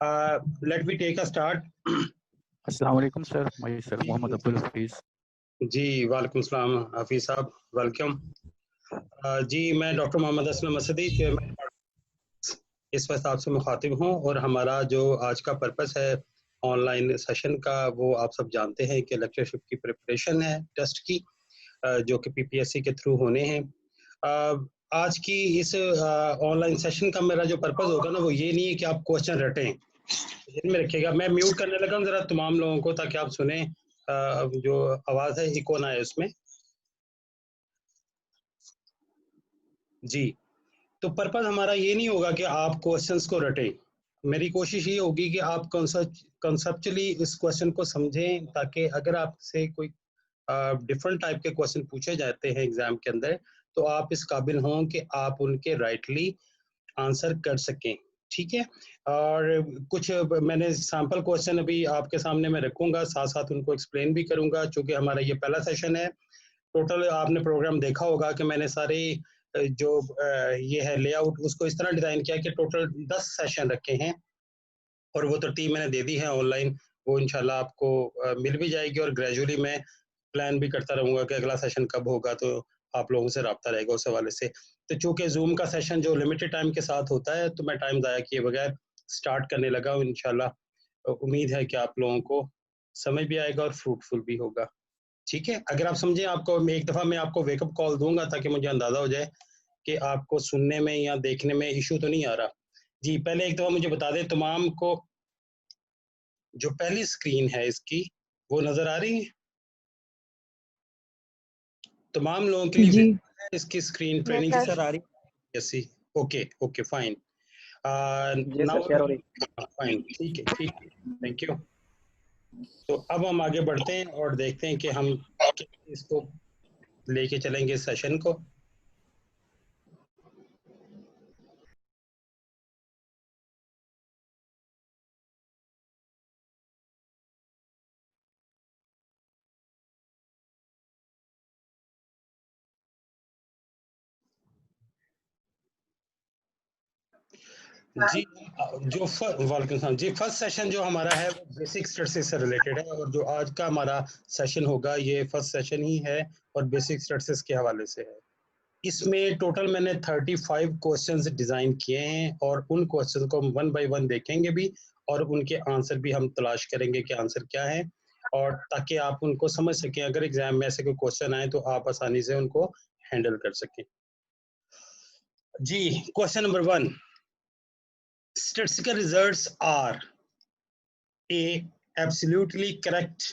Let me take a start. अस्सलाम वालेकुम sir, myself Mohammad Abdul Hafeez. जी वालेकुम सलाम हफीज साहब, वेलकम। जी मैं डॉक्टर मोहम्मद असलम असदी, चेयरमैन इस वक्त आपसे मुखातिब हूँ और हमारा जो आज का पर्पस है ऑनलाइन सेशन का, वो आप सब जानते हैं कि लेक्चरशिप की प्रिपरेशन है टेस्ट की, जो कि पीपीएससी के थ्रू होने हैं। आज की इस ऑनलाइन सेशन का मेरा जो पर्पस होगा ना, वो ये नहीं है कि आप क्वेश्चन रटें, में रखिएगा। मैं म्यूट करने लगा हूँ जरा तमाम लोगों को, ताकि आप सुने जो आवाज है इको ना है उसमें। जी, तो पर्पस हमारा ये नहीं होगा कि आप क्वेश्चंस को रटें। मेरी कोशिश ये होगी कि आप कंसेप्चुअली इस क्वेश्चन को समझें, ताकि अगर आपसे कोई डिफरेंट टाइप के क्वेश्चन पूछे जाते हैं एग्जाम के अंदर, तो आप इस काबिल हों कि आप उनके राइटली आंसर कर सकें। ठीक है, और कुछ मैंने सैम्पल क्वेश्चन अभी आपके सामने मैं रखूंगा, साथ साथ उनको एक्सप्लेन भी करूंगा, चूंकि हमारा ये पहला सेशन है। टोटल आपने प्रोग्राम देखा होगा कि मैंने सारे जो ये है लेआउट, उसको इस तरह डिजाइन किया कि टोटल 10 सेशन रखे हैं, और वो तरतीब मैंने दे दी है ऑनलाइन। वो इंशाल्लाह आपको मिल भी जाएगी, और ग्रेजुअली मैं प्लान भी करता रहूंगा कि अगला सेशन कब होगा, तो आप लोगों से रब्ता रहेगा उस हवाले से। तो चूंकि जूम का सेशन जो लिमिटेड टाइम के साथ होता है, तो मैं टाइम ज़ाया किए बगैर स्टार्ट करने लगा हूँ। इंशाल्लाह उम्मीद है कि आप लोगों को समझ भी आएगा और फ्रूटफुल भी होगा। ठीक है, अगर आप समझें, आपको एक दफ़ा मैं आपको वेकअप कॉल दूंगा, ताकि मुझे अंदाज़ा हो जाए कि आपको सुनने में या देखने में इशू तो नहीं आ रहा। जी, पहले एक दफ़ा मुझे बता दें तमाम को, जो पहली स्क्रीन है इसकी, वो नज़र आ रही है तमाम लोगों के लिए? इसकी स्क्रीन ट्रेनिंग की सर आ रही है? Yes, okay okay fine. Now fine, ठीक है, ठीक है, थैंक यू। तो अब हम आगे बढ़ते हैं और देखते हैं कि हम इसको लेके चलेंगे सेशन को। जी, जो जी फर्स्ट सेशन जो हमारा है वो बेसिक स्टैटिस्टिक्स से रिलेटेड है, और जो आज का हमारा सेशन होगा ये फर्स्ट सेशन ही है और बेसिक स्टैटिस्टिक्स के हवाले से है। इसमें टोटल मैंने 35 क्वेश्चंस डिज़ाइन किए हैं, और उन क्वेश्चन को हम 1 बाय 1 देखेंगे भी, और उनके आंसर भी हम तलाश करेंगे कि आंसर क्या है, और ताकि आप उनको समझ सकें, अगर एग्जाम में ऐसे कोई क्वेश्चन आए तो आप आसानी से उनको हैंडल कर सकें। जी, question number 1, statistical results are A, absolutely correct,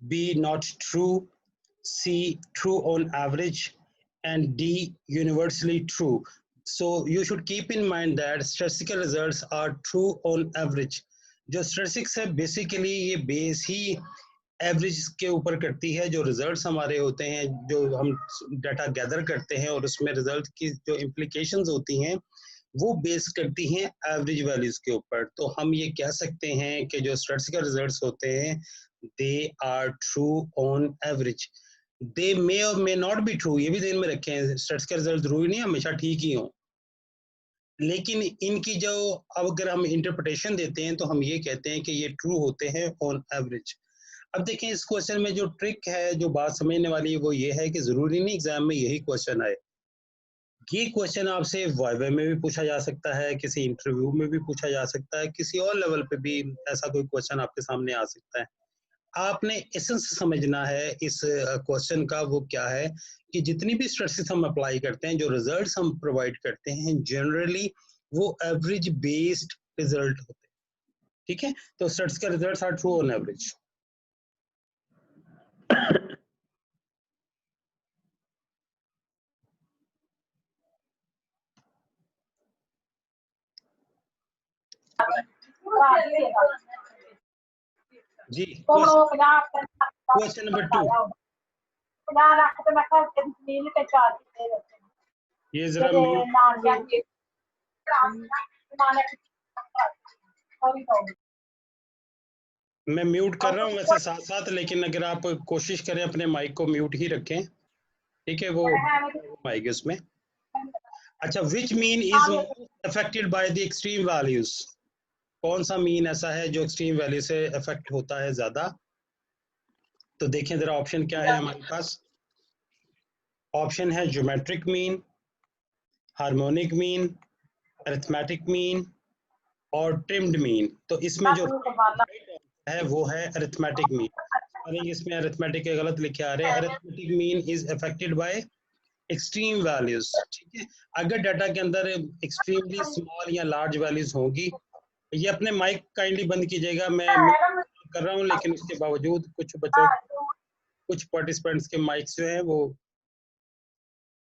B, not true, C, true on average, and D, universally true. So you should keep in mind that statistical results are true on average. जो statistics है basically ये base ही average के ऊपर करती है। जो results हमारे होते हैं, जो हम डाटा गैदर करते हैं, और उसमें रिजल्ट की जो इम्प्लीकेशंस होती हैं, वो बेस करती हैं एवरेज वैल्यूज के ऊपर। तो हम ये कह सकते हैं कि जो स्टैटिस्टिकल रिजल्ट्स होते हैं, they are true on average. They may or may not be true, ये भी ध्यान में रखें। स्टैटिस्टिकल रिजल्ट जरूरी नहीं हमेशा ठीक ही हों, लेकिन इनकी जो अगर हम इंटरप्रिटेशन देते हैं, तो हम ये कहते हैं कि ये ट्रू होते हैं ऑन एवरेज। अब देखें, इस क्वेश्चन में जो ट्रिक है, जो बात समझने वाली है, वो ये है कि जरूरी नहीं एग्जाम में यही क्वेश्चन आए। ये क्वेश्चन आपसे वाइवा में भी पूछा जा सकता है, किसी इंटरव्यू में भी पूछा जा सकता है, किसी और लेवल पे भी ऐसा कोई क्वेश्चन आपके सामने आ सकता है। आपने एसेंस समझना है इस क्वेश्चन का, वो क्या है कि जितनी भी स्टैटिस्टिक्स हम अप्लाई करते हैं, जो रिजल्ट्स हम प्रोवाइड करते हैं, जनरली वो एवरेज बेस्ड रिजल्ट होते हैं। ठीक है, तो statistical results are true on average. जी, क्वेश्चन नंबर 2, ये जरा मैं म्यूट कर रहा हूँ वैसे साथ साथ, लेकिन अगर आप कोशिश करें अपने माइक को म्यूट ही रखें, ठीक है, वो माइक उसमें। अच्छा, which mean is affected by the extreme values? कौन सा मीन ऐसा है जो एक्सट्रीम वैल्यू से अफेक्ट होता है ज्यादा? तो देखें जरा ऑप्शन क्या है हमारे पास। ऑप्शन है geometric mean, harmonic mean, arithmetic mean और ट्रिम्ड मीन। तो इसमें जो है वो है अरिथमेटिक मीन। और इसमें अरिथमेटिक के गलत लिखे आ रहे हैं। Arithmetic mean is affected by extreme values. ठीक है, अगर डाटा के अंदर एक्सट्रीमली स्मॉल या लार्ज वैल्यूज होगी, ये अपने माइक काइंडली बंद कीजिएगा, मैं कर रहा हूँ लेकिन उसके बावजूद कुछ बच्चों, कुछ पार्टिसिपेंट्स के माइक्स जो है वो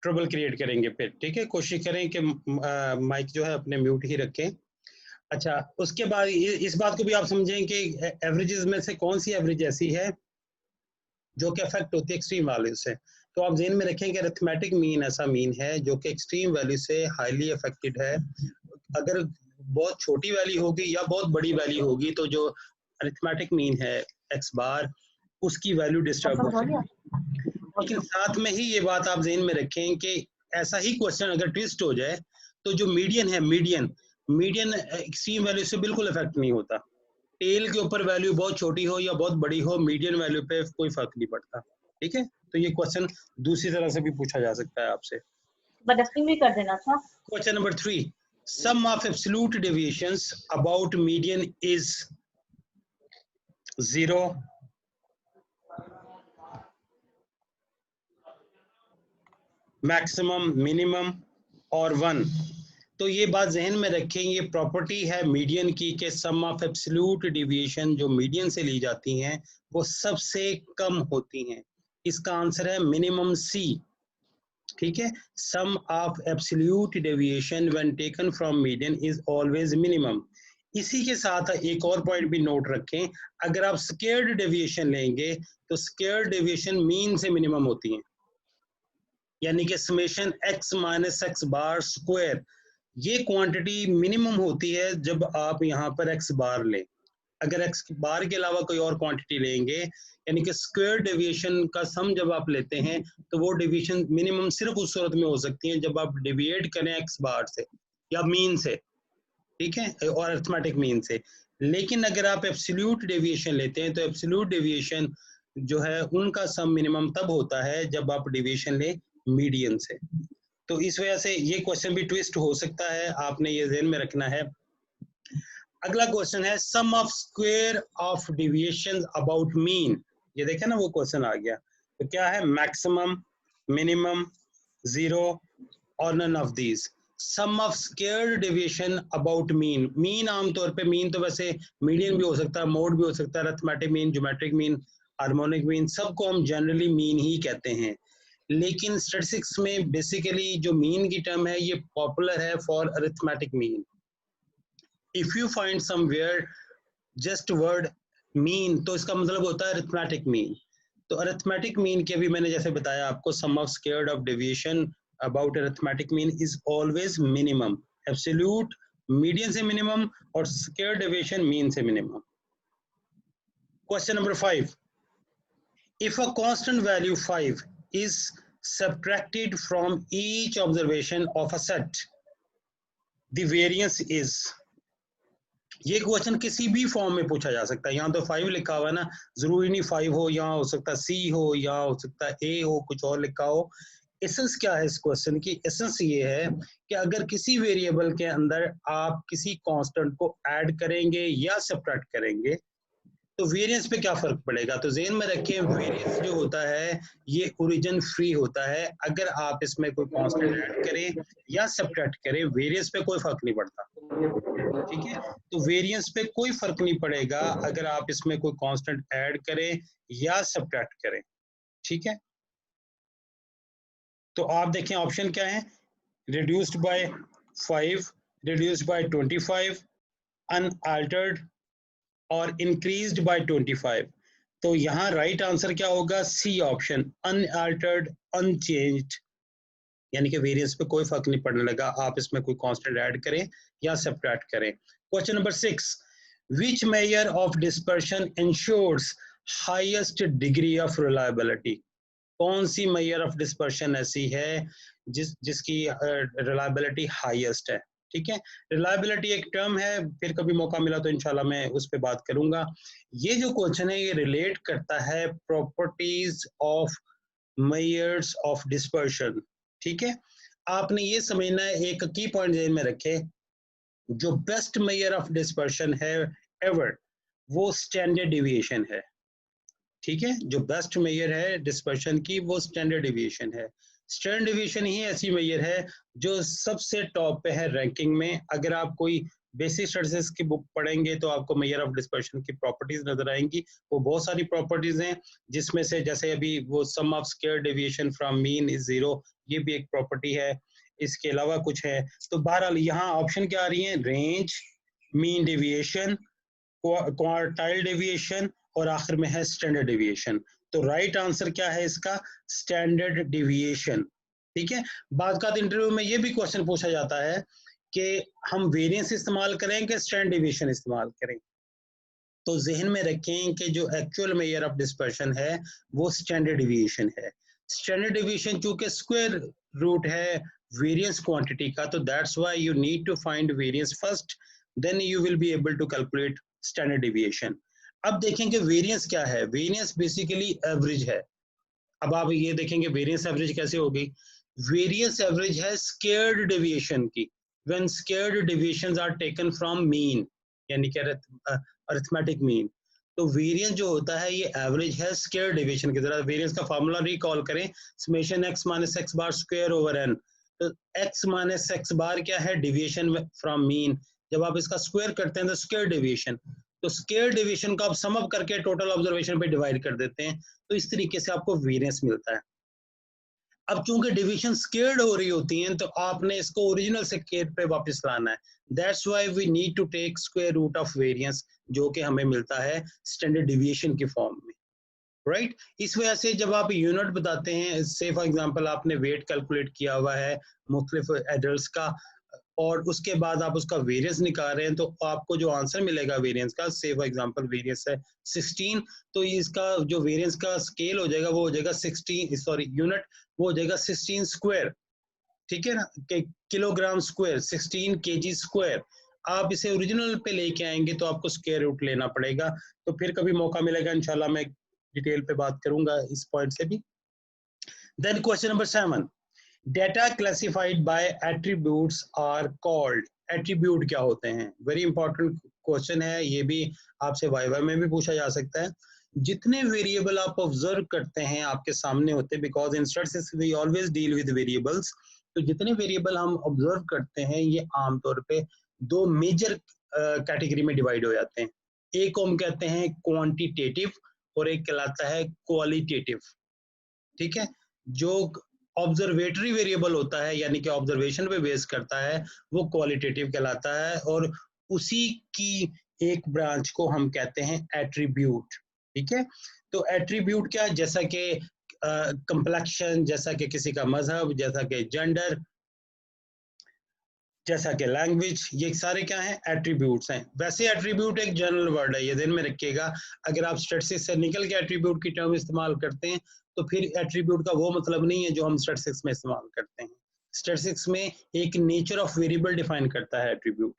ट्रबल क्रिएट करेंगे फिर। ठीक है, कोशिश करें कि माइक जो है अपने म्यूट ही रखें। अच्छा, उसके बाद इस बात को भी आप समझें कि एवरेजेस में से कौन सी एवरेज ऐसी है जो कि अफेक्ट होती है एक्सट्रीम वैल्यू से। तो आप ज़हन में रखें कि अरिथमेटिक मीन ऐसा मीन है जो कि एक्सट्रीम वैल्यू से हाईली अफेक्टेड है। अगर बहुत छोटी वैल्यू होगी या बहुत बड़ी वैल्यू होगी तो जो अरिथमेटिक मीन है एक्स बार, उसकी वैल्यू डिस्टर्ब हो सकती है। लेकिन साथ में ही ये बात आप ज़हन में रखें कि ऐसा ही क्वेश्चन अगर ट्विस्ट हो जाए तो जो मीडियन है, मीडियन एक्सट्रीम वैल्यू से बिल्कुल इफेक्ट नहीं होता। टेल के ऊपर वैल्यू बहुत छोटी हो या बहुत बड़ी हो, मीडियन वैल्यू पे कोई फर्क नहीं पड़ता। ठीक है, तो ये क्वेश्चन दूसरी तरह से भी पूछा जा सकता है आपसे। डस्टिंग भी कर देना था। Question number 3, sum of absolute deviations about median is 0, maximum, minimum और 1। तो ये बात जहन में रखें, ये प्रॉपर्टी है मीडियन की कि सम ऑफ एब्सोल्यूट डेविएशन जो मीडियन से ली जाती हैं वो सबसे कम होती हैं। इसका आंसर है मिनिमम सी। ठीक है, sum of absolute deviation when taken from median is always minimum. इसी के साथ एक और पॉइंट भी नोट रखें, अगर आप स्क्वायर्ड डेविएशन लेंगे तो स्क्वायर्ड डेविएशन मीन से मिनिमम होती हैं, यानी कि summation x minus x bar square, ये क्वांटिटी मिनिमम होती है जब आप यहाँ पर x बार लें। अगर x बार के अलावा कोई और क्वांटिटी लेंगे, यानी कि स्क्वायर डेविएशन का सम जब आप लेते हैं तो वो डेविएशन मिनिमम सिर्फ उस सूरत में हो सकती है जब आप डेविएट करें x बार से या मीन से, ठीक है, और अरिथमेटिक मीन से। लेकिन अगर आप एब्सोल्यूट डेविएशन लेते हैं तो एब्सोल्यूट डेविएशन जो है उनका सम मिनिमम तब होता है जब आप डेविएशन लें मीडियन से। तो इस वजह से ये क्वेश्चन भी ट्विस्ट हो सकता है, आपने ये ध्यान में रखना है। अगला क्वेश्चन है sum of square of deviation about mean. ये देखें ना, वो क्वेश्चन आ गया। तो क्या है, मैक्सिमम, मिनिमम, 0 और none of these. Sum of squared deviation about mean. Mean आमतौर पे, मीन तो वैसे मीडियन भी हो सकता है, मोड भी हो सकता है, arithmetic mean, geometric mean, harmonic mean, सबको हम जनरली मीन ही कहते हैं। लेकिन स्टैटिस्टिक्स में बेसिकली जो मीन की टर्म है ये पॉपुलर है for arithmetic mean. If you find somewhere just word mean तो इसका मतलब होता है अरिथमेटिक मीन। तो अरिथमेटिक मीन के भी मैंने जैसे बताया आपको, sum of squared of deviation about arithmetic mean is always minimum. Absolute median से मिनिमम और स्क्वायर्ड डेविएशन मीन से minimum. Question number 5, if a constant value 5 is subtracted from each observation of a set, the variance is। ये question किसी भी form में पूछा जा सकता है। यहाँ तो 5 लिखा हुआ है ना, जरूरी नहीं 5 हो, यहाँ हो सकता है C हो, यहाँ हो सकता है A हो, कुछ और लिखा हो। एसेंस क्या है इस क्वेश्चन की? एसेंस ये है कि अगर किसी वेरिएबल के अंदर आप किसी कांस्टेंट को ऐड करेंगे या सब्ट्रैक्ट करेंगे तो वेरिएंस पे क्या फर्क पड़ेगा। तो ज़हन में रखें, वेरिएंस जो होता है ये ओरिजिन फ्री होता है। अगर आप इसमें कोई कांस्टेंट ऐड करें या सब्ट्रैक्ट करें, वेरिएंस पे कोई फर्क नहीं पड़ता। ठीक है, तो वेरिएंस पे कोई फर्क नहीं पड़ेगा अगर आप इसमें कोई कांस्टेंट ऐड करें या सब्ट्रैक्ट करें। ठीक है, तो आप देखें ऑप्शन क्या है, reduced by 5, reduced by 25, unaltered और इंक्रीज्ड बाय 25। तो यहाँ राइट आंसर क्या होगा, सी ऑप्शन, अनअल्टर्ड, अनचेंज्ड, यानी कि वेरिएंस पे कोई फर्क नहीं पड़ने लगा, आप इसमें कोई कांस्टेंट ऐड करें या सब्ट्रैक्ट करें। Question number 6, which measure of dispersion ensures highest degree of reliability. कौन सी मेजर ऑफ डिस्पर्शन ऐसी है जिसकी रिलायबिलिटी हाईएस्ट है। ठीक है। रिलायबिलिटी एक टर्म है, फिर कभी मौका मिला तो इंशाल्लाह मैं उस पर बात करूंगा। ये जो क्वेश्चन है ये रिलेट करता है properties of measures of dispersion. ठीक है, आपने ये समझना है, एक की पॉइंट ध्यान में रखे, जो बेस्ट मेजर ऑफ डिस्पर्शन है एवर वो स्टैंडर्ड डिविएशन है। ठीक है, जो बेस्ट मेजर है डिस्पर्शन की वो स्टैंडर्ड डिविएशन है। स्टैंडर्ड डिविएशन ही ऐसी मेजर है जो सबसे टॉप पे है रैंकिंग में। अगर आप कोई बेसिक स्टैटिस्टिक्स की बुक पढ़ेंगे तो आपको मेजर ऑफ डिस्पर्शन की प्रॉपर्टीज नजर आएंगी। वो बहुत सारी प्रॉपर्टीज हैं, जिसमें से जैसे अभी वो sum of square deviation from mean is 0, ये भी एक प्रॉपर्टी है। इसके अलावा कुछ है। तो बहरहाल यहाँ ऑप्शन क्या आ रही है, range, mean deviation, quartile deviation और आखिर में है स्टैंडर्ड डेविएशन। तो राइट आंसर क्या है इसका, स्टैंडर्ड डेविएशन। ठीक है, बाद का इंटरव्यू में ये भी क्वेश्चन पूछा जाता है कि हम वेरिएंस इस्तेमाल करें कि स्टैंडर्ड डेविएशन इस्तेमाल करें। तो जहन में रखें कि जो एक्चुअल मेजर ऑफ डिस्पर्शन है वो स्टैंडर्ड डेविएशन है। स्टैंडर्ड डेविएशन चूंकि स्क्वायर रूट है वेरिएंस क्वांटिटी का, तो that's why you need to find variance first, then you will be able to calculate standard deviation. अब देखेंगे वेरिएंस क्या है। वेरिएंस बेसिकली एवरेज है। अब आप ये देखेंगे वेरिएंस एवरेज कैसे होगी। वेरिएंस एवरेज है स्क्वायर्ड डेविएशन की, when squared deviations are taken from mean, यानी कि अरिथमेटिक मीन। तो वेरिएंस जो होता है ये एवरेज है स्क्वायर्ड डेविएशन की तरह। वेरिएंस का फार्मूला रिकॉल करें, summation x minus x bar square over n। तो x माइनस एक्स बार क्या है, डेविएशन फ्रॉम मीन। जब आप इसका स्क्वायर करते हैं तो स्क्वायर डेविएशन, तो स्क्वायर डेविएशन को आप सम अप करके टोटल ऑब्जर्वेशन पे डिवाइड कर देते हैं, तो इस तरीके से आपको वेरिएंस मिलता है। अब चूंकि डिवीजन स्क्वायर्ड हो रही होती हैं तो आपने इसको ओरिजिनल स्क्वायर पे वापस लाना है। That's why we need to take square root of variance, जो कि हमें मिलता है स्टैंडर्ड डिविएशन की फॉर्म में, राइट। इस वजह से जब आप यूनिट बताते हैं, से फॉर एग्जांपल आपने वेट कैलकुलेट किया हुआ है मुख्तलिफ एडल्ट्स का, और उसके बाद आप उसका वेरिएंस निकाल रहे हैं, तो आपको जो आंसर मिलेगा वेरिएंस का, से फॉर एग्जांपल वेरिएंस है 16, तो इसका जो वेरिएंस का स्केल हो जाएगा वो हो जाएगा 16, सॉरी यूनिट, वो हो जाएगा 16 स्क्वायर। ठीक है ना, किलोग्राम स्क्वायर, 16 kg स्क्वायर। आप इसे ओरिजिनल पे लेके आएंगे तो आपको स्क्वायर रूट लेना पड़ेगा। तो फिर कभी मौका मिलेगा इंशाल्लाह मैं डिटेल पे बात करूंगा इस पॉइंट से भी। Then question number 7, data classified by attributes are called. Attribute क्या होते हैं, वेरी इंपॉर्टेंट क्वेश्चन है, ये भी आपसे वाइवा में भी पूछा जा सकता है। जितने वेरिएबल आप ऑब्जर्व करते हैं आपके सामने होते हैं, because in statistics we always deal with variables. तो जितने वेरिएबल हम ऑब्जर्व करते हैं ये आमतौर पे दो मेजर कैटेगरी में डिवाइड हो जाते हैं। एक को हम कहते हैं क्वांटिटेटिव और एक कहलाता है क्वालिटेटिव। ठीक है, जो ऑब्जर्वेटरी वेरिएबल होता है यानी कि ऑब्जर्वेशन पे बेस करता है वो क्वालिटेटिव कहलाता है, और उसी की एक ब्रांच को हम कहते हैं एट्रीब्यूट। ठीक है, तो एट्रीब्यूट क्या है, जैसा कि कंप्लेक्शन, जैसा कि किसी का मजहब, जैसा कि जेंडर, जैसा कि लैंग्वेज, ये सारे क्या हैं, एट्रीब्यूट्स हैं। वैसे एट्रीब्यूट एक जनरल वर्ड है, ये ध्यान में रखिएगा। अगर आप स्टैटिस्टिक्स से निकल के एट्रीब्यूट की टर्म इस्तेमाल करते हैं तो फिर एट्रीब्यूट का वो मतलब नहीं है जो हम स्टैटिस्टिक्स में इस्तेमाल करते हैं। स्टैटिस्टिक्स में एक नेचर ऑफ वेरिएबल डिफाइन करता है attribute.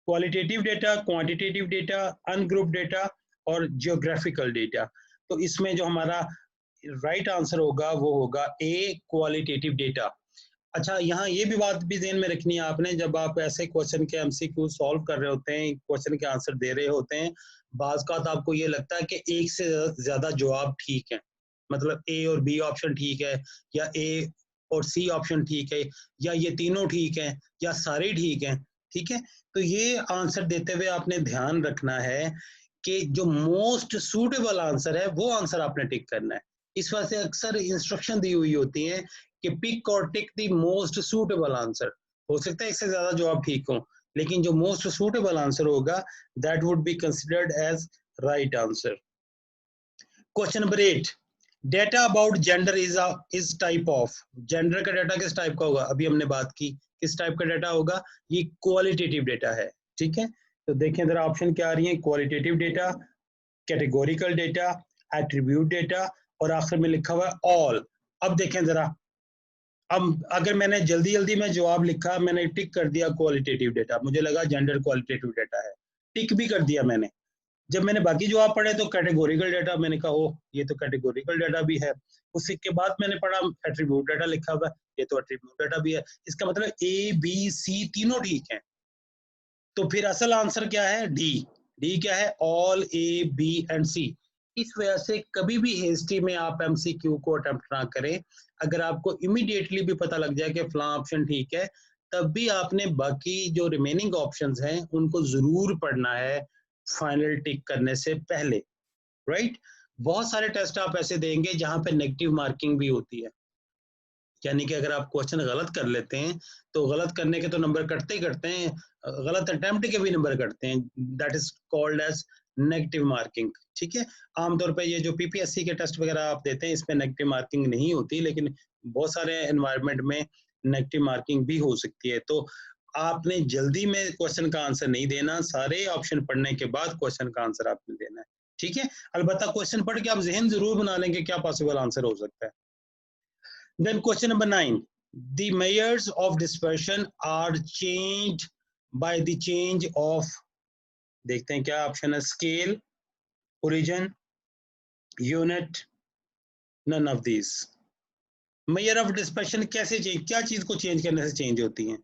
Qualitative data, quantitative data, ungroup data और जियोग्राफिकल डेटा। तो इसमें जो हमारा राइट आंसर होगा वो होगा ए, क्वालिटेटिव डेटा। अच्छा, यहाँ ये भी बात भी ध्यान में रखनी है आपने, जब आप ऐसे क्वेश्चन के एमसीक्यू सॉल्व कर रहे होते हैं, क्वेश्चन के आंसर दे रहे होते हैं, बाज़ का आपको ये लगता है कि एक से ज्यादा जवाब ठीक है, मतलब ए और बी ऑप्शन ठीक है, या ए और सी ऑप्शन ठीक है, या ये तीनों ठीक है, या सारे ठीक हैं। ठीक है, तो ये आंसर देते हुए आपने ध्यान रखना है कि जो मोस्ट सूटेबल आंसर है वो आंसर आपने टिक करना है। इस वजह से अक्सर इंस्ट्रक्शन दी हुई होती है कि पिक और tick the most suitable answer. हो सकता है इससे ज्यादा जवाब ठीक हो, लेकिन जो मोस्ट सूटेबल आंसर होगा that would be considered as right answer. Question number 8, data about gender is type of. Gender का डाटा किस टाइप का होगा, अभी हमने बात की किस टाइप का डाटा होगा, ये क्वालिटेटिव डेटा है। ठीक है, तो देखें जरा ऑप्शन क्या आ रही है, qualitative data, categorical data, attribute data और आखिर में लिखा हुआ है ऑल। अब देखें जरा, अब अगर मैंने जल्दी में जवाब लिखा, मैंने टिक कर दिया क्वालिटेटिव डेटा, मुझे लगा जेंडर क्वालिटेटिव डेटा है, टिक भी कर दिया मैंने। जब मैंने बाकी जवाब पढ़े तो कैटेगोरिकल डेटा, मैंने कहा ओह ये तो कैटेगोरिकल डेटा भी है। उसी के बाद मैंने पढ़ा एट्रीब्यूट डेटा लिखा हुआ, ये तो एट्रीब्यूट डेटा भी है। इसका मतलब ए बी सी तीनों ठीक है। तो फिर असल आंसर क्या है? डी। डी क्या है? ऑल ए बी एंड सी। इस वजह से कभी भी हेस्टी में आप एमसीक्यू को अटेम्प्ट ना करें। अगर आपको इमीडिएटली भी पता लग जाए कि फलां ऑप्शन ठीक है, तब भी आपने बाकी जो रिमेनिंग ऑप्शंस हैं उनको जरूर पढ़ना है फाइनल टिक करने से पहले, राइट? बहुत सारे टेस्ट आप ऐसे देंगे जहां पे नेगेटिव मार्किंग भी होती है, यानी कि अगर आप क्वेश्चन गलत कर लेते हैं तो गलत करने के तो नंबर कटते ही कटते हैं, गलत अटेम्प्ट के भी नंबर कटते हैं, that is called as negative marking. ठीक है, आमतौर पे ये जो पीपीएससी के टेस्ट वगैरह आप देते हैं इसमें नेगेटिव मार्किंग नहीं होती, लेकिन बहुत सारे एनवायरनमेंट में नेगेटिव मार्किंग भी हो सकती है। तो आपने जल्दी में क्वेश्चन का आंसर नहीं देना, सारे ऑप्शन पढ़ने के बाद क्वेश्चन का आंसर आपने देना है। ठीक है, अलबत्ता क्वेश्चन पढ़ के आप जहन जरूर बना लेंगे क्या पॉसिबल आंसर हो सकता है। Then question number 9, the measures of dispersion are changed by the change of, देखते हैं क्या ऑप्शन है, scale, origin, unit, none of these. Measure of dispersion कैसे चेंज, क्या चीज को चेंज करने से चेंज होती है?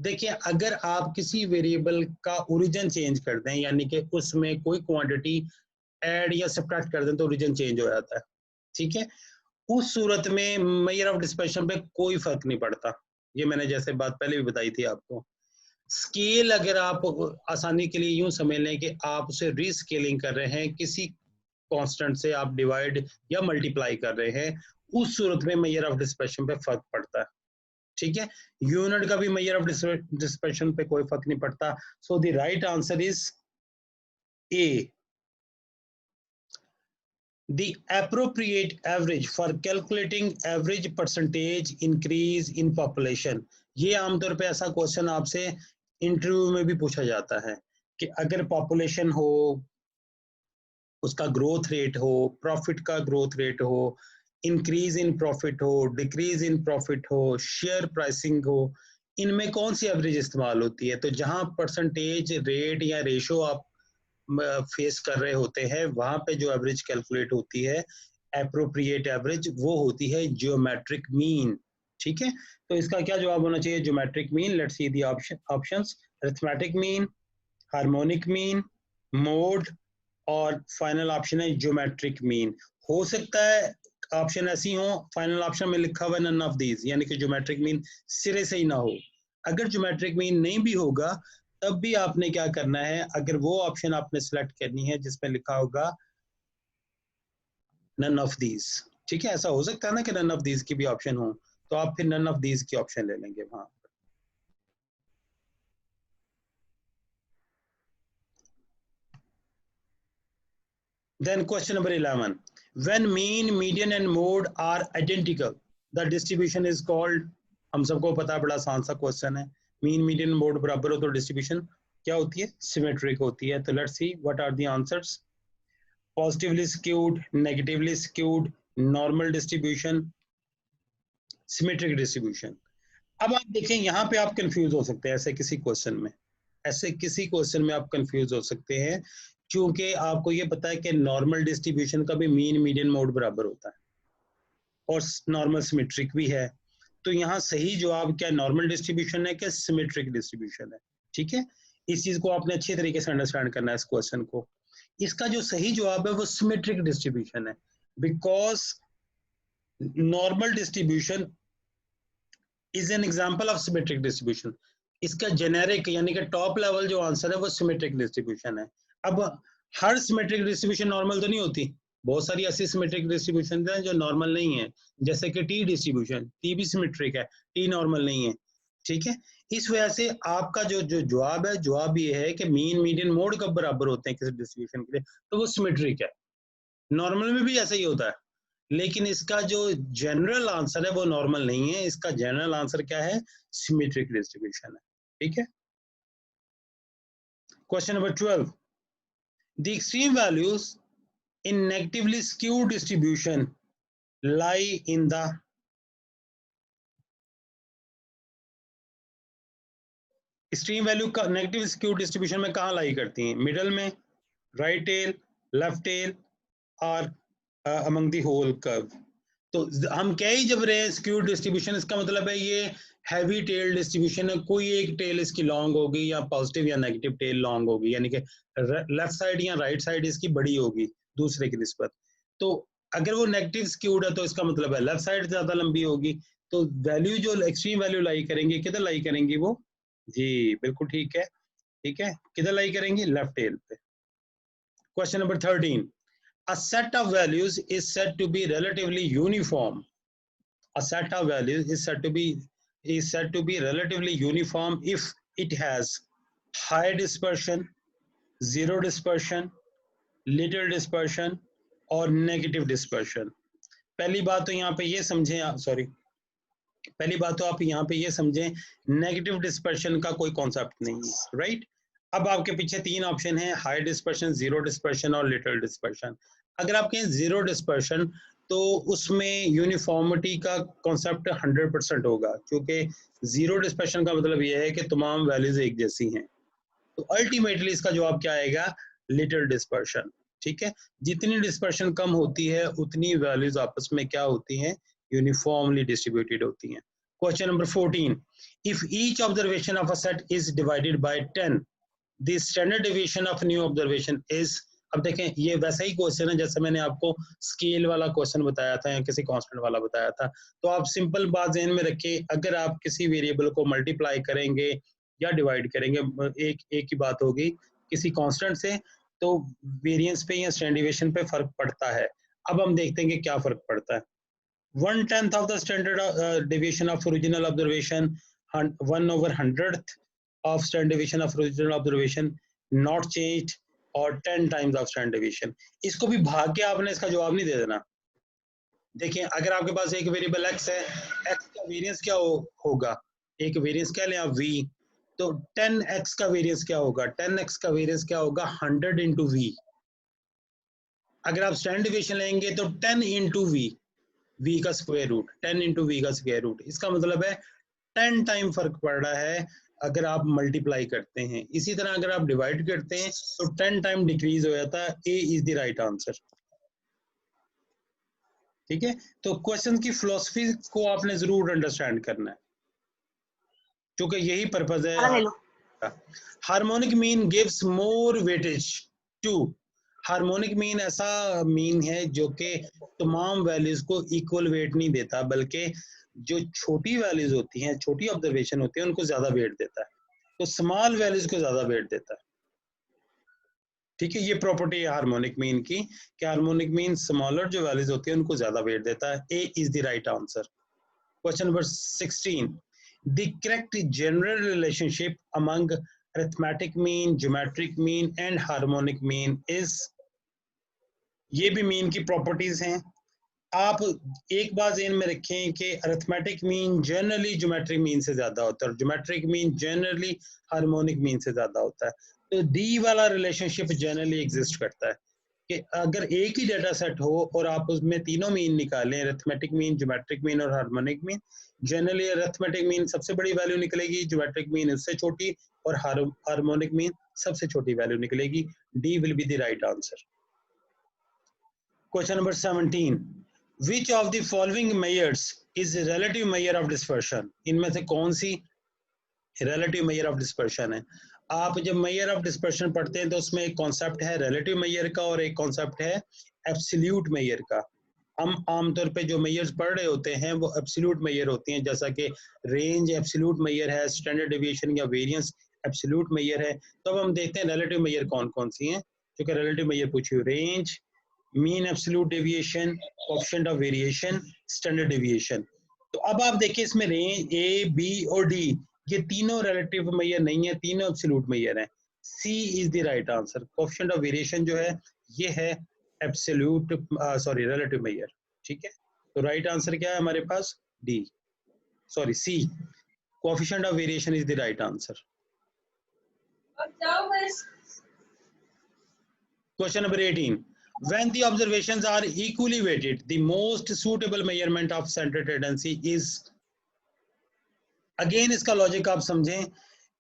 देखिए, अगर आप किसी वेरिएबल का ओरिजिन चेंज कर दें, यानी कि उसमें कोई क्वांटिटी ऐड या सब्ट्रैक्ट कर दें तो ओरिजिन चेंज हो जाता है। ठीक है, उस सूरत में मेजर ऑफ डिस्पर्शन पे कोई फर्क नहीं पड़ता। ये मैंने जैसे बात पहले भी बताई थी आपको। स्केल अगर आप आसानी के लिए यूं समझ लें कि आप उसे रीस्केलिंग कर रहे हैं, किसी कांस्टेंट से आप डिवाइड या मल्टीप्लाई कर रहे हैं, उस सूरत में मेजर ऑफ डिस्पर्शन पे फर्क पड़ता है। ठीक है, यूनिट का भी मेजर ऑफ डिस्पर्शन पे कोई फर्क नहीं पड़ता। So the right answer is a. The appropriate average for calculating average percentage increase in population। ये आमतौर पे ऐसा क्वेश्चन आपसे इंटरव्यू में भी पूछा जाता है कि अगर पॉपुलेशन हो, उसका ग्रोथ रेट हो, प्रॉफिट का ग्रोथ रेट हो, इंक्रीज इन प्रॉफिट हो, डिक्रीज इन प्रॉफिट हो, शेयर प्राइसिंग हो, इनमें कौन सी एवरेज इस्तेमाल होती है? तो जहां परसेंटेज रेट या रेशो आप फेस कर रहे होते हैं, वहां पे जो एवरेज कैलकुलेट होती है, एप्रोप्रिएट एवरेज, वो होती है ज्योमेट्रिक मीन। ठीक है, तो इसका क्या जवाब होना चाहिए? Geometric mean. Let's see the options, arithmetic mean, harmonic mean, mode, और फाइनल ऑप्शन है ज्योमेट्रिक मीन। हो सकता है ऑप्शन ऐसी हो, फाइनल ऑप्शन में लिखा हुआ नन ऑफ दीज, यानी कि ज्योमेट्रिक मीन सिरे से ही ना हो। अगर ज्योमेट्रिक मीन नहीं भी होगा तब भी आपने क्या करना है, अगर वो ऑप्शन आपने सेलेक्ट करनी है जिसमें लिखा होगा नन ऑफ दीज। ठीक है, ऐसा हो सकता है ना कि नन ऑफ दीज की भी ऑप्शन हो, तो आप फिर नन ऑफ दीज की ऑप्शन ले लेंगे वहां। Then question number 11, when mean, median and mode are identical, the distribution is called, हम सबको पता है, बड़ा आसान सा क्वेश्चन है, मीन मीडियन मोड बराबर हो तो डिस्ट्रीब्यूशन क्या होती है? सिमेट्रिक होती है। तो let's see what are the answers. Positively skewed, negatively skewed, normal distribution, symmetric distribution. अब आप देखें यहाँ पे आप कंफ्यूज हो सकते हैं, ऐसे किसी क्वेश्चन में, ऐसे किसी क्वेश्चन में आप कंफ्यूज हो सकते हैं, क्योंकि आपको ये पता है कि नॉर्मल डिस्ट्रीब्यूशन का भी मीन मीडियन मोड बराबर होता है और नॉर्मल सिमेट्रिक भी है। तो यहाँ सही जवाब क्या नॉर्मल डिस्ट्रीब्यूशन है क्या सिमेट्रिक डिस्ट्रीब्यूशन है? ठीक है, इस चीज को आपने अच्छे तरीके से अंडरस्टैंड करना है इस क्वेश्चन को। इसका जो सही जवाब है वो सिमेट्रिक डिस्ट्रीब्यूशन है, because normal distribution is an example of symmetric distribution. इसका जेनेरिक यानी कि टॉप लेवल जो आंसर है वो सिमेट्रिक डिस्ट्रीब्यूशन है। अब हर सिमेट्रिक डिस्ट्रीब्यूशन नॉर्मल तो नहीं होती, बहुत सारी ऐसी सिमेट्रिक डिस्ट्रीब्यूशन है जो नॉर्मल नहीं है, जैसे कि टी डिस्ट्रीब्यूशन, टी भी सिमेट्रिक है, टी नॉर्मल नहीं है। ठीक है, इस वजह से आपका जो जो जवाब है, जवाब ये है कि मीन मीडियन मोड कब बराबर होते हैं किसी डिस्ट्रीब्यूशन के लिए, तो वो सिमेट्रिक है। नॉर्मल में भी ऐसा ही होता है, लेकिन इसका जो जनरल आंसर है वो नॉर्मल नहीं है, इसका जनरल आंसर क्या है? सिमेट्रिक डिस्ट्रीब्यूशन है। ठीक है, question number 12, the extreme values in negatively skewed distribution lie in the extreme value का नेगेटिव स्क्यू डिस्ट्रीब्यूशन में कहाँ लाई करती हैं? मिडल में, राइट टेल, लेफ्ट टेल और अमंग द होल कर्व। तो हम कह ही जब रहे हैं स्क्यू डिस्ट्रीब्यूशन, इसका मतलब है ये हैवी टेल डिस्ट्रीब्यूशन है, कोई एक टेल इसकी लॉन्ग होगी या पॉजिटिव या नेगेटिव टेल लॉन्ग होगी, यानी कि लेफ्ट साइड या राइट साइड इसकी बड़ी होगी दूसरे की निस्बत। तो अगर वो नेगेटिव स्क्यूड है तो इसका मतलब है लेफ्ट साइड ज्यादा लंबी होगी। तो वैल्यू जो एक्सट्रीम वैल्यू लाई करेंगे, किधर लाई करेंगी वो? जी बिल्कुल ठीक है, ठीक है, किधर लाई करेंगी? लेफ्ट टेल पे। Question number 13, a set of values is said to be relatively uniform. A set of values is said to be relatively uniform if it has high dispersion, zero dispersion, little dispersion और negative dispersion. पहली बात तो यहाँ पे ये समझें, sorry, पहली बात तो आप यहाँ पे ये समझें, नेगेटिव डिस्पर्शन का कोई कॉन्सेप्ट नहीं है, राइट? अब आपके पीछे तीन ऑप्शन है, हाई डिस्पर्शन, जीरो डिस्पर्शन और लिटिल डिस्पर्शन। अगर आप कहें जीरो डिस्पर्शन तो उसमें यूनिफॉर्मिटी का कॉन्सेप्ट 100% होगा, क्योंकि जीरो डिस्पर्शन का मतलब यह है कि तमाम वैल्यूज एक जैसी हैं। तो अल्टीमेटली इसका जवाब क्या आएगा? Little dispersion. ठीक है, जितनी डिस्पर्शन कम होती है उतनी वैल्यूज आपस में क्या होती हैं? यूनिफॉर्मली डिस्ट्रीब्यूटेड होती हैं। Question number 14, if each observation of a set is divided by 10, the standard deviation of new observation is. अब देखें, ये वैसा ही क्वेश्चन है जैसे मैंने आपको स्केल वाला क्वेश्चन बताया था या किसी कांस्टेंट वाला बताया था। तो आप सिंपल बात ध्यान में रखें, अगर आप किसी वेरिएबल को मल्टीप्लाई करेंगे या डिवाइड करेंगे, एक ही बात होगी, किसी कांस्टेंट से, तो वेरिएंस पे या स्टैंडर्ड डेविएशन पे फर्क पड़ता है। अब हम देखते हैं कि क्या फर्क पड़ता है। 1/10 of the standard deviation of original observation, 1/100th of standard deviation of original observation not changed, और 10 times of standard deviation। इसको भी भाग के आपने इसका जवाब नहीं दे देना। देखिए, अगर आपके पास एक वेरिएबल x है, x का वेरिएंस क्या होगा? एक वेरिएंस क्या लें आप? v। तो 10x का वेरिएंस क्या होगा? 10x का वेरिएंस क्या होगा? 100 into v। अगर आप स्टैंडर्ड डेविएशन लेंगे तो 10 into v, v का स्क्वायर रूट, 10 into v का स्क्वायर रूट। इसका मतलब है 10 टाइम फर्क पड़ रहा है अगर आप मल्टीप्लाई करते हैं। इसी तरह अगर आप डिवाइड करते हैं तो 10 टाइम डिक्रीज हो जाता है। A is the right answer. ठीक है, तो क्वेश्चन की फिलॉसफी को आपने जरूर अंडरस्टैंड करना है, क्योंकि यही पर्पज है। Harmonic mean gives more weightage to. Harmonic mean ऐसा मीन है जो कि तमाम वैल्यूज को इक्वल वेट नहीं देता, बल्कि जो छोटी वैल्यूज होती हैं, छोटी ऑब्जर्वेशन होती है, उनको ज्यादा वेट देता है। तो स्मॉल वैल्यूज को ज्यादा वेट देता है। ठीक है, ये प्रॉपर्टी है हार्मोनिक मीन की कि हार्मोनिक मीन स्मॉलर जो वैल्यूज होती है उनको ज्यादा वेट देता है। A is the right answer. Question number 16, the correct general relationship among arithmetic mean, geometric mean and harmonic mean is. ये भी मीन की प्रॉपर्टीज हैं। आप एक बात ध्यान में रखें कि arithmetic mean generally geometric mean से ज्यादा होता है और geometric mean generally harmonic mean से ज्यादा होता है। तो डी वाला रिलेशनशिप जनरली एग्जिस्ट करता है कि अगर एक ही डेटा सेट हो और आप उसमें तीनों मीन निकालें, अरिथमेटिक मीन, ज्योमेट्रिक मीन और harmonic mean, generally arithmetic mean सबसे बड़ी वैल्यू निकलेगी, ज्योमेट्रिक मीन उससे छोटी और हार्मोनिक मीन सबसे छोटी वैल्यू निकलेगी। D will be the right answer. Question number 17, Which of the following measures is relative measure of dispersion? इनमें से कौन सी relative measure of dispersion है? आप जब measure of dispersion पढ़ते हैं तो उसमें एक कॉन्सेप्ट है relative measure का और एक कॉन्सेप्ट है absolute measure का। हम आमतौर पे जो measures पढ़ रहे होते हैं वो absolute measure होती हैं, जैसा कि range absolute measure है, standard deviation या variance absolute measure है। तो अब हम देखते हैं relative measure कौन कौन सी हैं। क्योंकि relative measure पूछी हुई, range, mean absolute deviation, coefficient of variation, standard deviation. तो अब आप देखिए इसमें रेंज ए, बी और डी ये तीनों रिलेटिव मेजर नहीं है, तीनों एब्सोल्यूट मेजर हैं। C is the right answer. Coefficient of variation जो है ये है एब्सोल्यूट रिलेटिव मेजर। ठीक है, तो राइट आंसर क्या है हमारे पास? D, sorry C. Coefficient of variation is the right answer. Question number 18, when the observations are equally weighted, the most suitable measurement of center tendency is। Again इसका logic आप समझें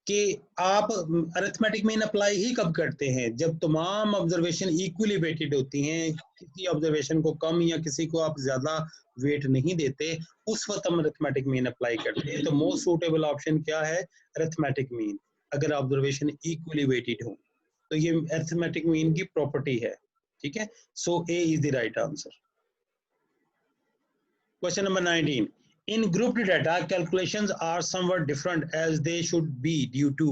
कि आप अरिथमेटिक मीन अप्लाई ही कब करते हैं, जब तमाम ऑब्जर्वेशन इक्वली वेटेड होती हैं, किसी ऑब्जर्वेशन को कम या किसी को आप ज्यादा वेट नहीं देते, उस वक्त हम अरिथमेटिक मीन अप्लाई करते हैं। तो मोस्ट सूटेबल ऑप्शन क्या है, अरिथमेटिक मीन, अगर ऑब्जर्वेशन इक्वली वेटेड हो तो ये अरिथमेटिक मीन की प्रॉपर्टी है, ठीक है। So A is the right answer. Question number 19. In grouped data, calculations are somewhat different as they should be due to.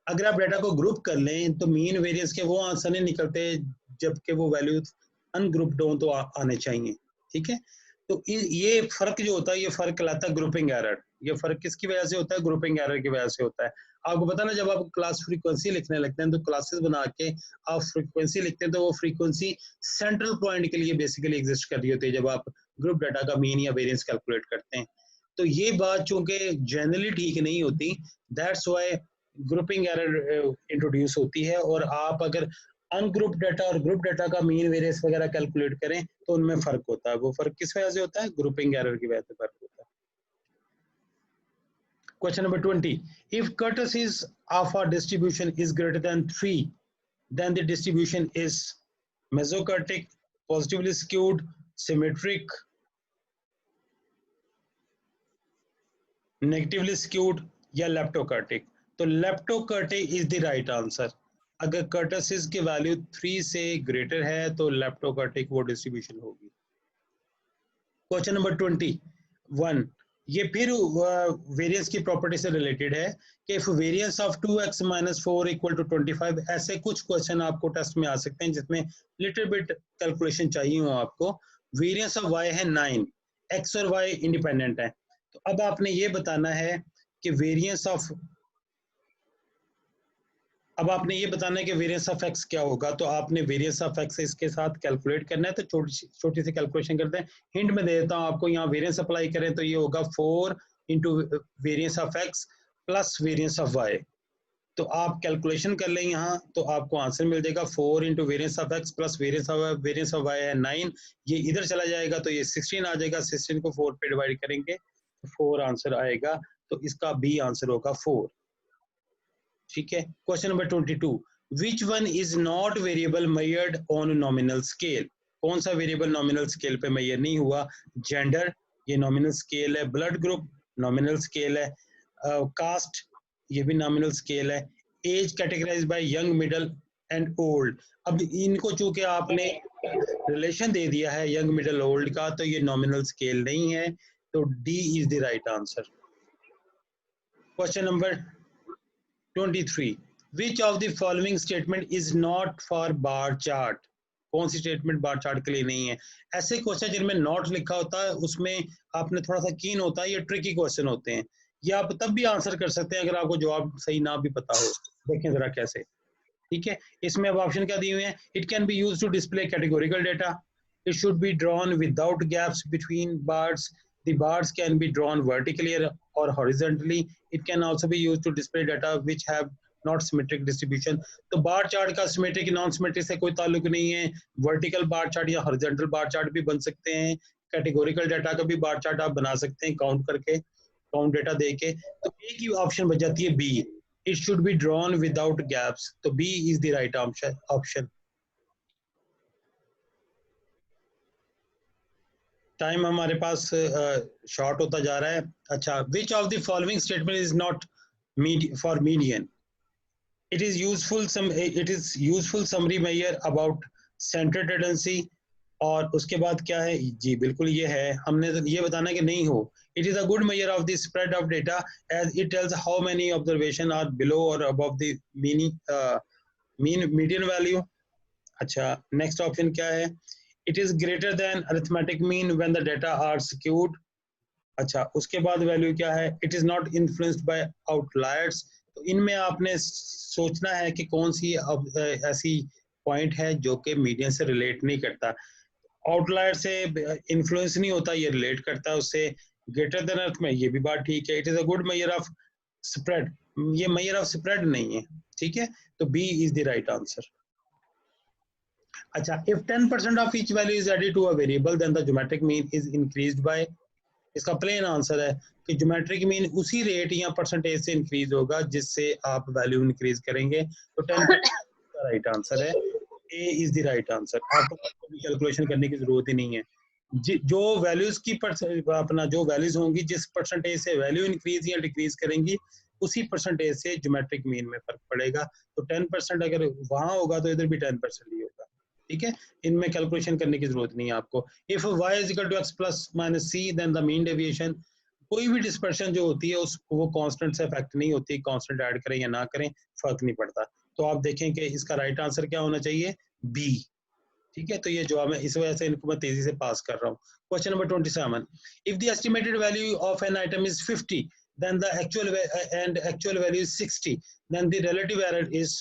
अगर आप डाटा को ग्रुप कर लें तो मीन वेरिएंस के वो आंसर नहीं निकलते, जबकि वो वैल्यूज अनग्रुप्ड हो तो आने चाहिए, ठीक है। तो ये फर्क जो होता है, ये फर्क कहलाता है ग्रुपिंग एरर। ये फर्क किसकी वजह से होता है, ग्रुपिंग एरर की वजह से होता है। आपको पता ना, जब आप क्लास फ्रीक्वेंसी लिखने लगते हैं तो क्लासेस बना के आप फ्रीक्वेंसी लिखते हैं, तो वो फ्रीक्वेंसी सेंट्रल पॉइंट के लिए बेसिकली एग्जिस्ट कर रही होती है जब आप ग्रुप डाटा का मीन या वेरिएंस कैलकुलेट करते हैं। तो ये बात चूंकि जनरली ठीक नहीं होती, that's why grouping error introduce होती है। और आप अगर अनग्रुप डाटा और ग्रुप डाटा का मीन वेरिएंस वगैरह कैलकुलेट करें तो उनमें फर्क होता है। वो फर्क किस वजह से होता है, ग्रुपिंग एरर की वजह से फर्क होता है। Question number 20. If curtices of a distribution is greater than 3, then the distribution is mesocurtic, positively skewed, symmetric, negatively skewed या लेप्टोकर्टिक। तो leptokurtic is the right answer. अगर कर्टसिस की वैल्यू 3 से ग्रेटर है तो लेप्टोकर्टिक वो डिस्ट्रीब्यूशन होगी। क्वेश्चन नंबर 21, ये फिर वेरिएंस की प्रॉपर्टी से रिलेटेड है कि if variance of 2x - 4 equal to 25, ऐसे कुछ क्वेश्चन आपको टेस्ट में आ सकते हैं जिसमें लिटिल बिट कैलकुलेशन चाहिए हो आपको। वेरिएंस ऑफ y है 9, x और y इंडिपेंडेंट है, तो अब आपने ये बताना है कि वेरिएंस ऑफ x क्या होगा। तो आपने वेरिएंस ऑफ x इसके साथ कैलकुलेट करना है। तो छोटी सी कैलकुलेशन करते हैं, हिंट में दे देता हूँ आपको। यहाँ वेरिएंस अप्लाई करें तो ये होगा 4 into variance of x plus variance of y। तो आप कैलकुलेशन कर लें यहाँ, तो आपको आंसर मिल जाएगा 4 into variance of x plus variance of y है 9, ये इधर चला जाएगा तो ये 16 आ जाएगा। 16 को 4 पे डिवाइड करेंगे तो 4 आंसर आएगा, तो इसका बी आंसर होगा 4, ठीक है। Question number 22, which one is not variable measured on nominal scale. कौन सा वेरिएबल नॉमिनल स्केल पे मेजर नहीं हुआ, जेंडर ये नॉमिनल स्केल है, ब्लड ग्रुप नॉमिनल स्केल है, कास्ट ये भी नॉमिनल स्केल है, age categorized by young, middle and old. अब इनको चूंकि आपने रिलेशन दे दिया है यंग, मिडिल, ओल्ड का, तो ये नॉमिनल स्केल नहीं है, तो D is the right answer. Question number 23, which of the following statement is not for bar chart। कौन सी स्टेटमेंट बार चार्ट के लिए नहीं है। ऐसे क्वेश्चन जिनमें नॉट लिखा होता है उसमें आपने थोड़ा सा कीन होता है, ये ट्रिकी क्वेश्चन होते हैं, ये आप तब भी आंसर कर सकते हैं अगर आपको जवाब सही ना भी पता हो। देखें जरा कैसे, ठीक है। इसमें अब ऑप्शन क्या दिए हुए हैं, it can be used to display categorical data, it should be drawn without gaps between bars, the bars can be drawn vertically or horizontally, it can also be used to display data which have not symmetric distribution। तो bar chart का symmetric non symmetric से कोई ताल्लुक नहीं है, vertical bar chart या horizontal bar chart भी बन सकते हैं, कैटेगोरिकल डाटा का भी बार चार्ट आप बना सकते हैं काउंट करके, काउंट डेटा देके। तो एक ही ऑप्शन बच जाती है B, it should be drawn without gaps, तो B is the right option. Time हमारे पास शॉर्ट होता जा रहा है। अच्छा, which of the following statement is not for median, it is useful summary measure about centre tendency. और उसके बाद क्या है जी, बिल्कुल ये है, हमने तो ये बताना है कि नहीं हो। It is a good measure of the spread of data as it tells how many observation are below or above the mean median value. अच्छा, नेक्स्ट ऑप्शन क्या है, it is greater than arithmetic mean when the data are skewed। अच्छा, उसके बाद value क्या है, it is not influenced by outliers। तो इनमें आपने सोचना है कि कौन सी ऐसी पॉइंट है जो कि मीडियन से रिलेट नहीं करता, आउटलायर से इन्फ्लुएंस नहीं होता, ये रिलेट करता है उससे। ग्रेटर देन अर्थ में ये भी बात ठीक है, it is a good measure of spread, ये मेजर ऑफ स्प्रेड नहीं है, ठीक है। तो B is the right answer. अच्छा, if 10% of each value is added to a variable then the geometric mean is increased by, इसका plane answer है कि ज्योमेट्रिक मीन उसी रेट या परसेंटेज से इंक्रीज होगा जिससे आप वैल्यू इंक्रीज करेंगे। तो 10 का राइट आंसर है, A is the right answer. आपको कोई कैलकुलेशन करने की जरूरत ही नहीं है। जो वैल्यूज की अपना जो वैल्यूज होंगी, जिस परसेंटेज से वैल्यू इंक्रीज या डिक्रीज करेंगी उसी परसेंटेज से ज्योमेट्रिक मीन में फर्क पड़ेगा। तो 10% अगर वहां होगा तो इधर भी 10% ही होगा। ठीक है, इनमें कैलकुलेशन करने की जरूरत नहीं है आपको। If y is equal to x plus minus C then the mean deviation, कोई भी डिस्पर्शन जो होती है उसको वो कांस्टेंट से अफेक्ट नहीं होती, कांस्टेंट ऐड करें या ना करें फर्क नहीं पड़ता। तो आप देखें कि इसका राइट आंसर क्या होना चाहिए, बी। ठीक है, तो ये जवाब है, इस वजह से इनको मैं तेजी से पास कर रहा हूँ। Question number 27, if the estimated value of an item is 50 then the actual value is 60 then the relative error is,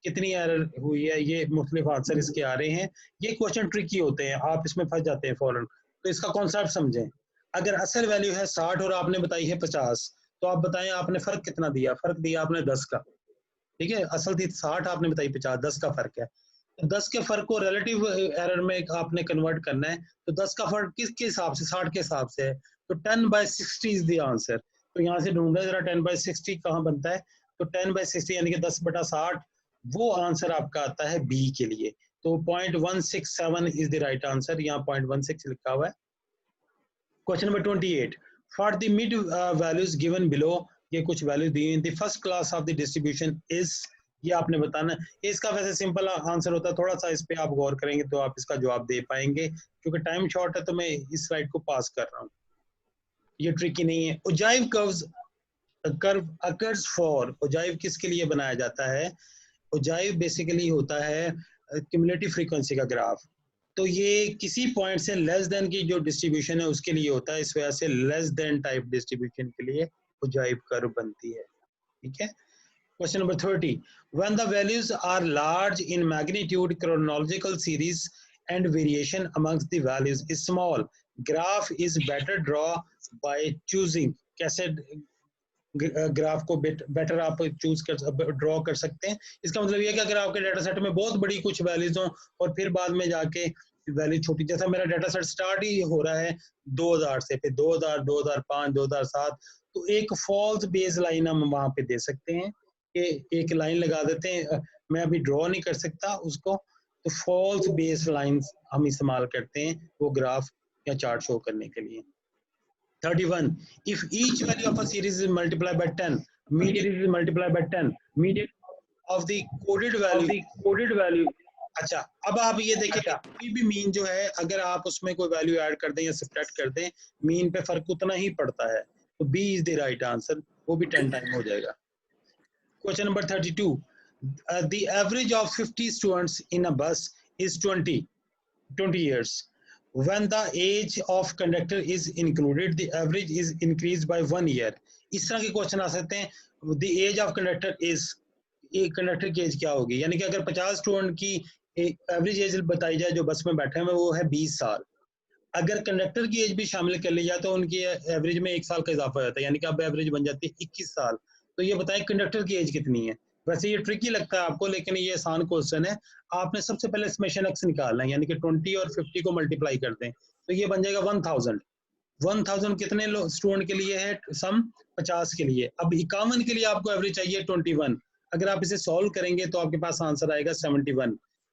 कितनी एरर हुई है, ये मुख्तलिफ आंसर इसके आ रहे हैं। ये क्वेश्चन ट्रिकी होते हैं, आप इसमें फंस जाते हैं फौरन। तो इसका कॉन्सेप्ट समझें। अगर असल वैल्यू है 60 और आपने बताई है 50, तो आप बताएं आपने फर्क कितना दिया, फर्क दिया आपने 10 का। ठीक है, असल थी 60, आपने बताई 50, 10 का फर्क है। 10 के फर्क को रिलेटिव एरर में आपने कन्वर्ट करना है। तो 10 का फर्क किसके हिसाब से, 60 के हिसाब से है। तो 10/60 इज द आंसर। तो यहाँ से ढूंढा जरा 10/60 कहाँ बनता है। तो 10/60 यानी कि 10/60, वो आंसर आपका आता है बी के लिए। तो 0.167 इज द राइट आंसर, यहाँ 0.16 लिखा हुआ है। Question number 28, for the mid values given below, ये कुछ वैल्यू दी हैं, the first class of the distribution is, ये आपने बताना। इसका वैसे सिंपल आंसर होता है, थोड़ा सा इस पे आप गौर करेंगे तो आप इसका जवाब दे पाएंगे। क्योंकि टाइम शॉर्ट है तो मैं इस स्लाइड को पास कर रहा हूँ, ये ट्रिकी नहीं है। Ogive curve occurs for, ogive किसके लिए बनाया जाता है। ओजाइव बेसिकली होता है क्यूमुलेटिव फ्रीक्वेंसी का ग्राफ। तो ये किसी पॉइंट से लेस देन की जो डिस्ट्रीब्यूशन है उसके लिए होता है, इस वजह से लेस देन टाइप डिस्ट्रीब्यूशन के लिए ओजाइव कर्व बनती है। ठीक है, question number 30, when the values are large in magnitude, chronological series and variation amongst the values is small, graph is better draw by choosing, कैसे ग्राफ को better आप choose कर ड्रॉ कर सकते हैं। इसका मतलब ये है कि अगर आपके डाटा सेट में बहुत बड़ी कुछ वैल्यूज हो और फिर बाद में जाके वैल्यू छोटी, जैसा मेरा डाटा सेट स्टार्ट ही हो रहा है 2000 से, फिर 2000, 2005, 2007, तो एक फॉल्स बेस लाइन हम वहां पे दे सकते हैं कि एक लाइन लगा देते हैं, मैं अभी ड्रॉ नहीं कर सकता उसको, तो फॉल्स बेस लाइंस हम इस्तेमाल करते हैं वो ग्राफ या चार्ट शो करने के लिए। 31, if each value of a series is multiplied by 10, median of the coded value, अच्छा अब आप ये देखिए, कोई भी मीन जो है अगर आप उसमें कोई वैल्यू ऐड कर दें या सब्ट्रैक्ट कर दें, मीन पे फर्क उतना ही पड़ता है। तो B is the right answer, वो भी 10 टाइम हो जाएगा। Question number 32, the average of 50 students in a bus is 20 years. When the age of conductor is included, the average is increased by 1 year. इस तरह के क्वेश्चन आ सकते हैं। The age of conductor is, conductor की as क्या होगी, यानी कि अगर 50 स्टूडेंट की एवरेज एज बताई जाए जो बस में बैठे हैं वो है 20 साल, अगर कंडक्टर की एज भी शामिल कर ली जाए तो उनकी एवरेज में 1 साल का इजाफा हो जाता है, यानी कि अब एवरेज बन जाती है 21 साल। तो ये बताएं कंडक्टर की एज कितनी है। वैसे ये ट्रिकी लगता है आपको, लेकिन ये आसान क्वेश्चन है। आपने सबसे पहले समेशन एक्स निकालना है, यानी कि 20 और 50 को मल्टीप्लाई कर दें तो ये बन जाएगा 1000। 1000 कितने स्टूडेंट के लिए है, सम 50 के लिए। अब 51 के लिए आपको एवरेज चाहिए 21, अगर आप इसे सॉल्व करेंगे तो आपके पास आंसर आएगा 71।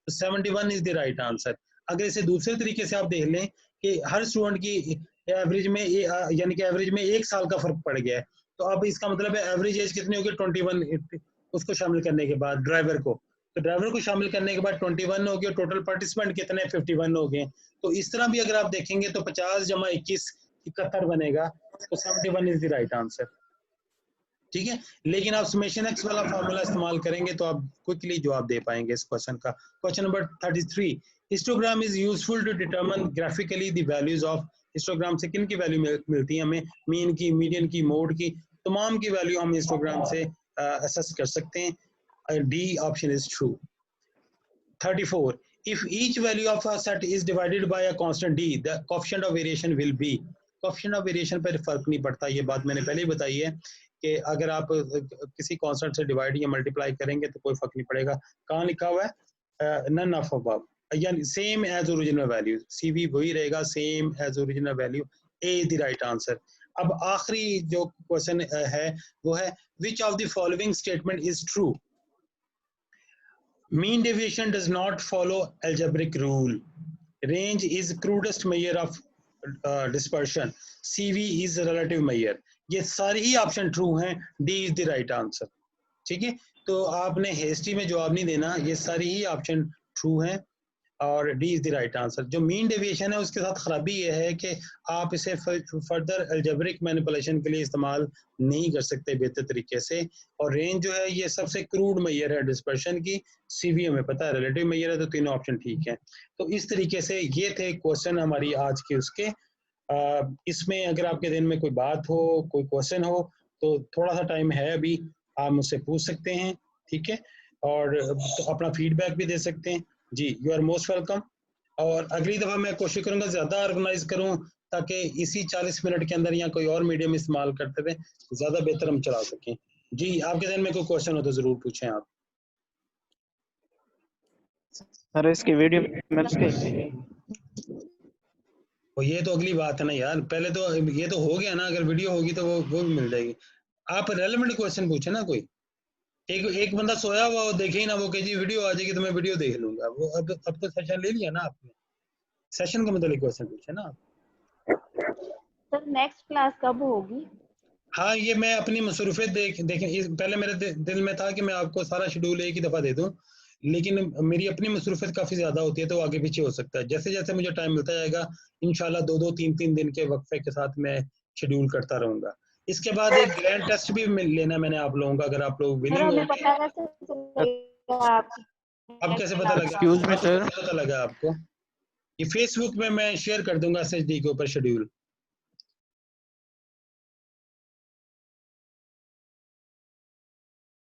तो 71 इज द राइट आंसर। अगर इसे दूसरे तरीके से आप देख लें कि हर स्टूडेंट की एवरेज में यानी कि एवरेज में 1 साल का फर्क पड़ गया है, तो अब इसका मतलब है एवरेज एज कितनी होगी 21, उसको शामिल करने के बाद ड्राइवर को, तो ड्राइवर को शामिल करने के बाद 21 हो गया, टोटल पार्टिसिपेंट कितने 51 हो गए। तो इस तरह भी अगर आप देखेंगे तो 50 जमा 21 71 बनेगा, तो 71 इज द राइट आंसर। ठीक है, लेकिन आप समेशन एक्स वाला फार्मूला इस्तेमाल करेंगे तो आप क्विकली जवाब दे पाएंगे इस क्वेश्चन का। Question number 33, histogram is useful to determine graphically the values of, histogram से किन की वैल्यू मिलती है हमें, मीन की, मीडियन की, मोड की, तमाम की वैल्यू हम हिस्टोग्राम से असेस कर सकते हैं। D option is true. 34, if each value of a set is divided by a constant d, the coefficient of variation will be, coefficient of variation पर फर्क नहीं पड़ता, ये बात मैंने पहले ही बताई है कि अगर आप किसी कांस्टेंट से डिवाइड या मल्टीप्लाई करेंगे तो कोई फर्क नहीं पड़ेगा। कहाँ लिखा हुआ है, नन ऑफ अबव, यानी same as original value, C V वही रहेगा, same as original value, A is the right answer. अब आखिरी जो क्वेश्चन है वो है which of the following statement is true? Mean deviation does not follow algebraic rule. Range is crudest measure of dispersion. CV is relative measure. ये सारे ही option true हैं। D is the right answer. ठीक है, तो आपने history में जवाब नहीं देना, ये सारी ही ऑप्शन ट्रू हैं और D is the right answer. जो मीन डेविएशन है उसके साथ खराबी ये है कि आप इसे फर्दर अलजेब्रिक मैनिपुलेशन के लिए इस्तेमाल नहीं कर सकते बेहतर तरीके से। और रेंज जो है ये सबसे क्रूड मेजर है डिस्पर्शन की। सीवी हमें पता है रिलेटिव मेजर है, तो तीनों ऑप्शन ठीक है। तो इस तरीके से ये थे क्वेश्चन हमारी आज के उसके। इसमें अगर आपके दिन में कोई बात हो, कोई क्वेश्चन हो, तो थोड़ा सा टाइम है अभी, आप मुझसे पूछ सकते हैं। ठीक है, और तो अपना फीडबैक भी दे सकते हैं जी। You are most welcome. और अगली दफ़ा मैं कोशिश करूंगा ज़्यादा ऑर्गेनाइज करूं ताकि इसी 40 मिनट के अंदर या कोई और मीडियम इस्तेमाल करते हुए ज़्यादा बेहतर हम चला सकें। जी, आपके ज़हन में कोई क्वेश्चन हो तो ज़रूर पूछें आप। सर इसकी वीडियो मिल गई? और ये तो अगली बात है ना यार, पहले तो ये तो हो गया ना, अगर वीडियो होगी तो वो भी मिल जाएगी। आप रेलेवेंट क्वेश्चन पूछे ना। कोई एक बंदा सोया हुआ वो देखे ही ना, वो कहे जी वीडियो आ जाएगी तो मैं वीडियो देख लूंगा। वो अब तो सेशन ले लिया ना आपने, सेशन का मतलब क्वेश्चन पूछे ना आप। सर नेक्स्ट क्लास कब होगी? हाँ, ये मैं अपनी मसरूफियत देखें पहले मेरे दिल में था कि मैं आपको सारा शेड्यूल एक ही दफ़ा दे दूं, लेकिन मेरी अपनी मसरूफियत काफ़ी ज़्यादा होती है तो आगे पीछे हो सकता है। जैसे जैसे मुझे टाइम मिलता जाएगा इंशाल्लाह 2-2, 3-3 दिन के वक्फे के साथ मैं शेड्यूल करता रहूँगा। इसके बाद एक ग्रैंड टेस्ट भी लेना मैंने आप लोगों का, अगर आप लोग विलिंग हो। पता कैसे चलेगा आपकी? अब कैसे पता लगा? एक्सक्यूज मी सर, पता लगा आपको? ये फेसबुक में मैं शेयर कर दूंगा SSD के ऊपर शेड्यूल।